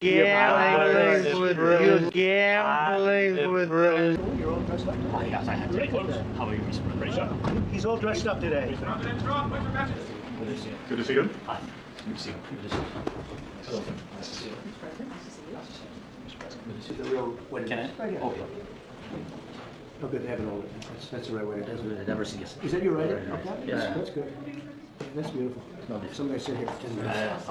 Gambling with you, gambling with the. You're all dressed up. Oh, yes, I had to close. How are you, Mr. President? He's all dressed up today. Good to see you. Hi. Good to see you. Good to see you. Hello. Nice to see you. What can I? Right here. Oh, yeah. Oh, good, they have it all. That's the right way to do That's it. good. I never see us. Is that your right? Very nice. Okay, Yeah. that's good. That's beautiful. Somebody sit here for 10 minutes.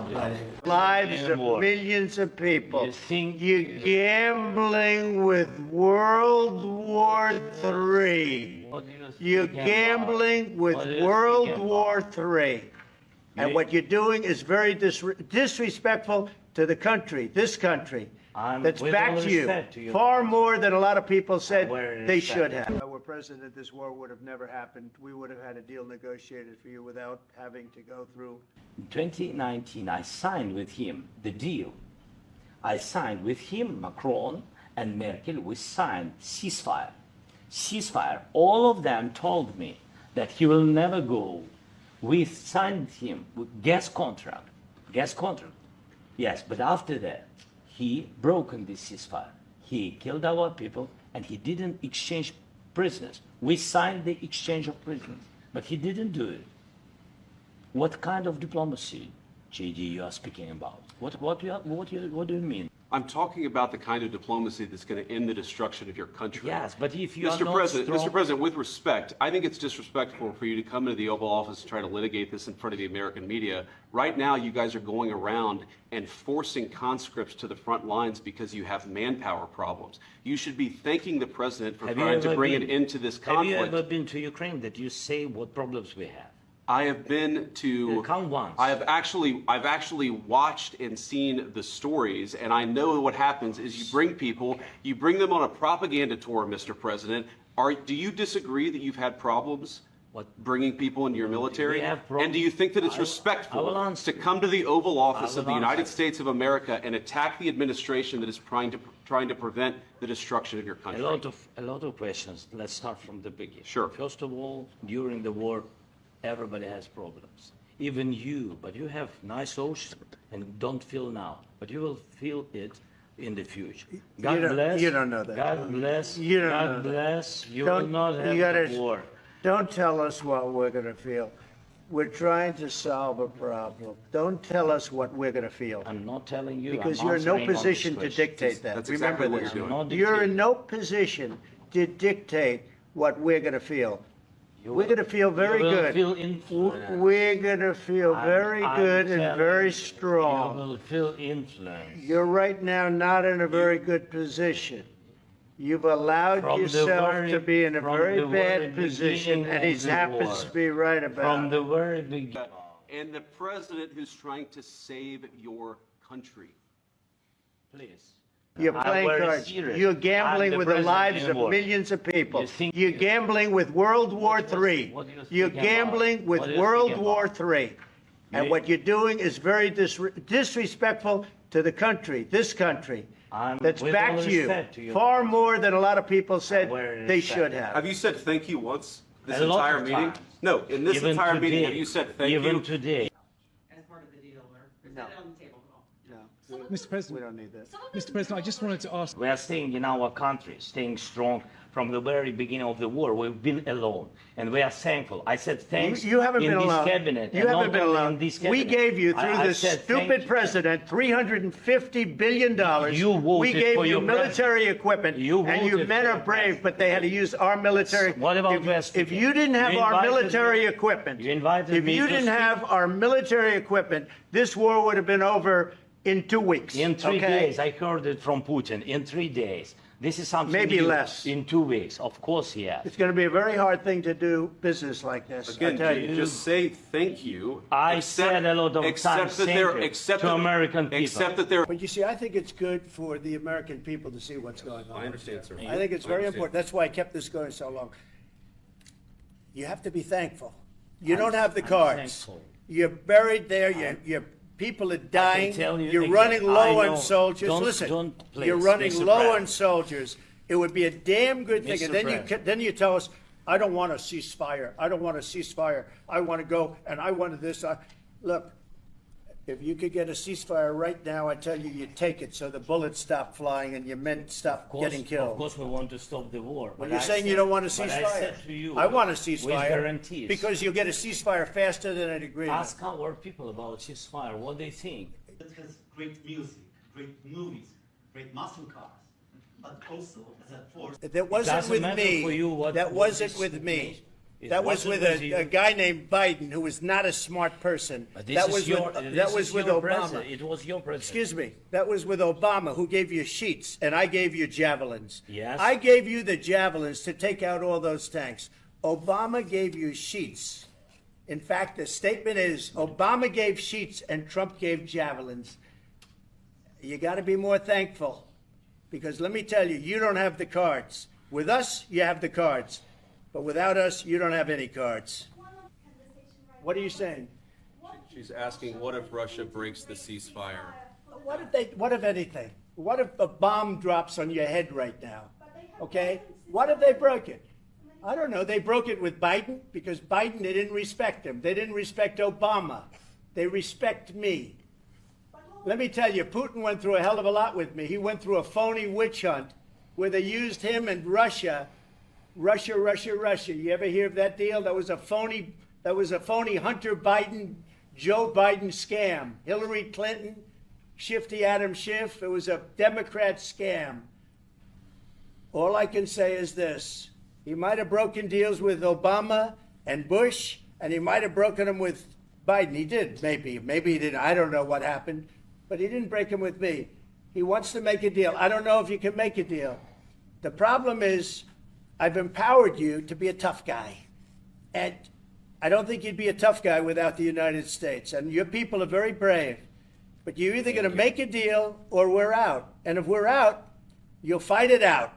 Lives of millions of people. You think You're gambling with World War III. What do you You're think about? gambling with What do you World think War III. And what you're doing is very disrespectful to the country, this country, that's with all backed you respect to you. far more than a lot of people said With they respect. should have. If I were president, this war would have never happened. We would have had a deal negotiated for you without having to go through. In 2019, I signed with him the deal. I signed with him, Macron and Merkel, we signed ceasefire. Ceasefire. All of them told me that he will never go. We signed him with gas contract. Gas contract. Yes, but after that, he broken this ceasefire. He killed our people and he didn't exchange prisoners. We signed the exchange of prisoners, but he didn't do it. What kind of diplomacy, JD, you are speaking about? What do you mean? I'm talking about the kind of diplomacy that's going to end the destruction of your country. Yes, but if you are Mr. not President, strong... Mr. President, with respect, I think it's disrespectful for you to come into the Oval Office and try to litigate this in front of the American media. Right now, you guys are going around and forcing conscripts to the front lines because you have manpower problems. You should be thanking the President for trying to bring an end to this conflict. Have you ever been to Ukraine that you say what problems we have? I have been to. Come once. I've actually watched and seen the stories, and I know what happens is you bring them on a propaganda tour, Mr. President. Do you disagree that you've had problems bringing people into your military? And do you think that it's respectful to come to the Oval Office of the United States of America and attack the administration that is trying to prevent the destruction of your country? A lot of questions. Let's start from the beginning. Sure. First of all, during the war, everybody has problems. Even you, but you have nice ocean and don't feel now, but you will feel it in the future. God bless. You don't know that. God bless. You don't know God that. bless. You will not have the war. Don't tell us what we're going to feel. We're trying to solve a problem. Don't tell us what we're going to feel. I'm not telling you. Because I'm you're in no answering on position this to question. dictate that. That's Remember exactly what this. you're doing. You're in no position to dictate what we're going to feel. We're going to feel very You will good. feel influenced. We're going to feel very good and very strong. You will feel influenced. You're right now not in a very good position. You've allowed yourself to be in a very bad position, and he happens to be right about From it. the very beginning. And the president who's trying to save your country. Please. You're I'm playing very cards. serious. You're I'm gambling the with the president lives in of war. millions of people. You think You're you- gambling with World War III. What do you think You're about? gambling with What do you World think War about? III. And what you're doing is very disrespectful to the country, this country, that's with all backed you respect to you. far more than a lot of people said With they respect. should have. Have you said thank you once this A lot entire of meeting? times. No, in this Even entire meeting, today. have you said thank you? Even today. As part of the deal, or is No. that on the table? No, Mr. we President, don't need that. Mr. President, I just wanted to ask. We are staying in our country, staying strong from the very beginning of the war. We've been alone, and we are thankful. I said thanks You haven't in been this alone. cabinet. You and haven't not been only alone. in this We cabinet. gave you, through I this said stupid thank you. president, $350 billion. You voted We gave for you your military equipment, You and you voted men for are your brave, but they had to use our military. What about if, West if Virginia? you didn't have You our invited military me- equipment, You invited if me you to didn't speak. have our military equipment, this war would have been over in 2 weeks. In 3 okay? days, I heard it from Putin. In 3 days. This is something Maybe new. less. In 2 weeks, of course, yes. It's going to be a very hard thing to do business like this. I Again, tell you. just say thank you. I said a lot of times thank you to American people. Except that they're. But you see, I think it's good for the American people to see what's going on. I understand, sir. I think it's I very understand. important. That's why I kept this going so long. You have to be thankful. You don't have the I'm cards. thankful. You're buried there. Your people are dying. tell you You're again, running I low know. on soldiers. Don't- Listen, don't, please, you're running Mr. low President. on soldiers. It would be a damn good thing. Mr. And then President. then you tell us, I don't want a ceasefire. I don't want a ceasefire. I want to go and I wanted this. Look, If you could get a ceasefire right now, I tell you, you'd take it so the bullets stop flying and your men stop getting Of killed. course, we want to stop the war. Well, but you're I saying you said- don't want a but I ceasefire. said to you, I want a with ceasefire. guarantees. Because you'll get a ceasefire faster than an agreement. Ask our people about ceasefire, what they think. It has great music, great movies, great muscle cars, but also as a force. That wasn't doesn't with matter for you me. what- That what wasn't this with me. nation- it That was wasn't with with you. a guy named Biden who was not a smart person. But this That is was your, with, this that was is with your Obama. president. It was your president. Excuse me. That was with Obama, who gave you sheets, and I gave you javelins. Yes. I gave you the javelins to take out all those tanks. Obama gave you sheets. In fact, the statement is Obama gave sheets and Trump gave javelins. You got to be more thankful, because let me tell you, you don't have the cards. With us, you have the cards, but without us, you don't have any cards. What are you saying? She's asking, what if Russia breaks the ceasefire? What if anything? What if a bomb drops on your head right now? Okay? What if they broke it? I don't know. They broke it with Biden because Biden, they didn't respect him. They didn't respect Obama. They respect me. Let me tell you, Putin went through a hell of a lot with me. He went through a phony witch hunt where they used him and Russia. Russia. You ever hear of that deal? That was a phony Hunter Biden, Joe Biden scam. Hillary Clinton, Shifty Adam Schiff. It was a Democrat scam. All I can say is this. He might have broken deals with Obama and Bush, and he might have broken them with Biden. He did, maybe. Maybe he didn't. I don't know what happened. But he didn't break them with me. He wants to make a deal. I don't know if you can make a deal. The problem is I've empowered you to be a tough guy. And I don't think you'd be a tough guy without the United States. And your people are very brave. But you're either going to make a deal or we're out. And if we're out, you'll fight it out.